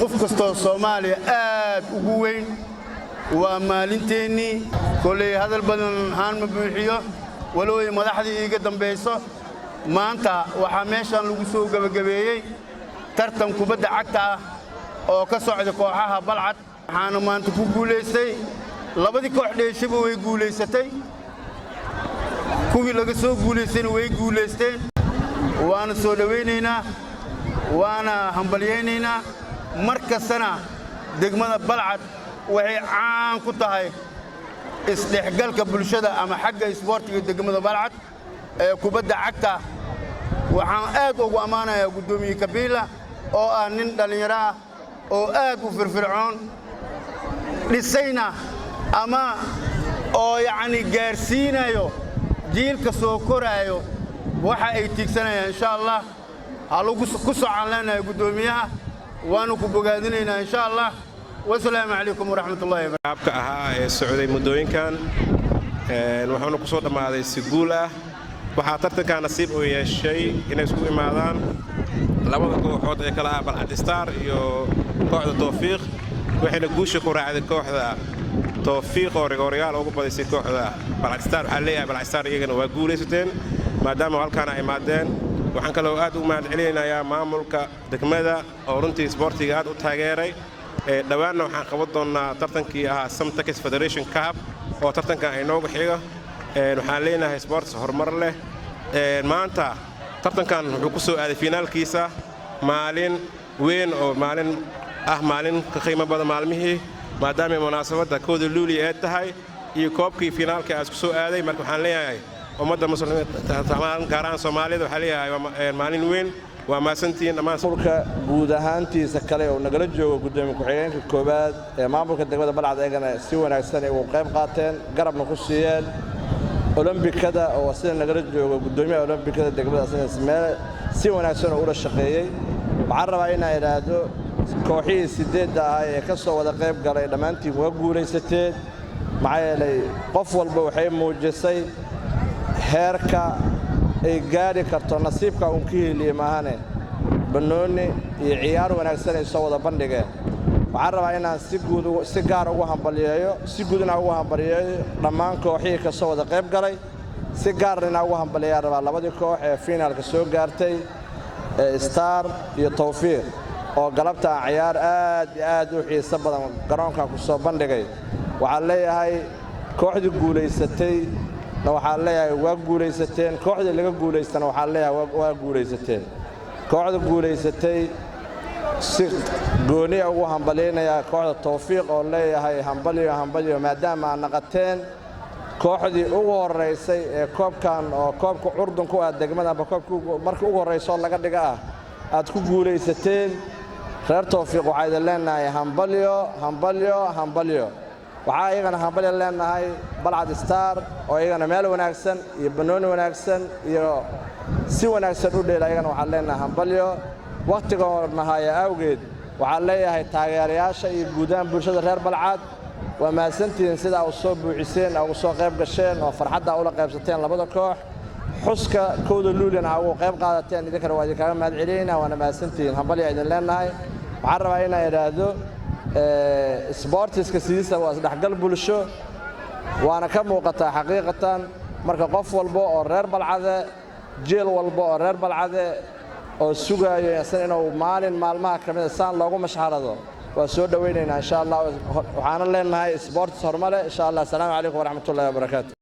qof kastoo Soomaaliya aad ugu weyn waa maalinteennii kolay hadal badan haan ma buuxiyo walooy madaxdii iga dambayso maanta waxa meeshan lagu soo gabagabeeyay tartan kubadda cagta ah oo ka socda kooxaha Balcad waxaana maanta ku guuleystay labadii koox dheeshiba way guuleysatay kuwii laga soo guuleystayna way guuleysteen waana soo dhaweynaynaa waana hambalyeynayna markastana degmada Balcad waxay caan ku tahay isdhexgalka bulshada ama xagga isboortiga degmada Balcad ee kubadda cagta waxaan aad ugu amaanayaa gudoomiye Kabiila oo ah nin dhalinyaro ah oo aad u firfircoon dhisayna ama oo yaani gaarsiinayo jiilka soo koraayo waxa ay tiigsanayaan insha Allah halagu ku socon leenahay gudoomiyaha waanu ku bogaadinaynaa insha Allah wassalaamu calaykum waraxmatullaahi wabarakaatuh ahaa ee socday muddooyinkan waxaanu ku soo dhamaaday si guul ah waxa tartanka nasiib u yeeshay inay isku imaadaan labada kooxood ee kala ah Balcad Star iyo kooxda Tawfiiq waxayna guusha ku raacday kooxda Tawfiiq oo Real ugu badisay kooxda Balcad Star waxa leeyahay Balcad Star iyagana waa guuleysateen maadaama halkaan ay imaadeen waxaan kaloo aad u mahadcelinayaa maamulka degmada oo runtii isboortiga aad u taageeray dhawaanna waxaan qaban doonaa tartankii ahaa Samtax Federation Cup oo tartankan ay noogu xigo waxaan leenahay sports horumar leh maanta tartankan wuxuu ku soo aaday finaalkiisa maalin weyn oo maalin ka qiimo badan maalmihii maadaama munaasabadda kooda luuli ay tahay iyo koobkii finaalka aad ku soo aaday marka waxaan leeyahay ummadda muslimiinta tamaan gaaraan Soomaalida waxa leeyahay maalin weyn waa maasantiin dhammaan maamulka guud ahaantiisa kale oo nagala joogo gudoomiye ku-xigeenka koobaad ee maamulka degmada Balcad ayagana si wanaagsan ay uga qayb qaateen garabna ku siiyeen Olombikada oo sida nagala joogo gudoomiyaha Olombikada degmada meel si wanaagsan oo ula shaqeeyay waxaan rabaa inaan iraahdo kooxihii 8 ah ee ka soo wada qayb galay dhamaantii waa guuleysateen maxaa yeelay qof walba waxay muujisay heerka ay gaari karto nasiibka uu ka heliyay maahane banooni iyo ciyaar wanaagsan ay soo wada bandhigeen waxaan rabaa inaan si gaar ugu hambaliyeeyo si guudna ugu hambaliyeeyo dhammaan kooxihii ka soo wada qayb galay si gaarna ugu hambaliyeeyo rabaa labadii koox ee finaalka soo gaartay Star iyo Tawfiiq oo galabta ciyaar aad u xiiso badan garoonka ku soo bandhigay waxaan leeyahay kooxdii guuleysatay waxaan leeyahay waa guuleysateen kooxdii laga guuleystana waxaan leeyahay waa guuleysateen kooxda guuleysatay si gooni ugu hambalyeynaya kooxda Tawfiiq oo leeyahay hambaliyo maadaama aan naqateen kooxdii ugu horeysay ee koobkan oo koobka Urdun ku ah degmada koobka markii ugu horeysay laga dhiga ah aad ku guuleysateen reer Tawfiiq waxay leenahay hambaliyo waxa ayagana hambaliyo leenahay Balcad Star oo ayagana meel wanaagsan iyo banooni wanaagsan iyo si wanaagsan u dheelayaan waxa leenahay hambaliyo waqtiga hornaaya awgeed waxa leeyahay taageerayaasha iyo guudaan bulshada reer Balcad waa maasantiin sida uu soo buuxiseen oo soo qayb gasheen oo farxadda ula qaybsateen labada koox xuska kooda luulina ugu qayb qaadateen idinkana waa idinkaga mahadcelinayna waana maasantiin hambaliyo idin leenahay waxaan rabaa inaan iraahdo sportiska sidiisa waa isdhexgal bulsho waana ka muuqataa xaqiiqatan marka qof walba oo reer Balcad jeel walba oo reer Balcad oo sugayo inuu maalmaha kamid saan loogu mashxarado waa soo dhaweynaynaa insha Allah waxaan leenahay sports hormar insha Allah. Assalaamu calaykum waraxmatullaahi wabarakaatuh.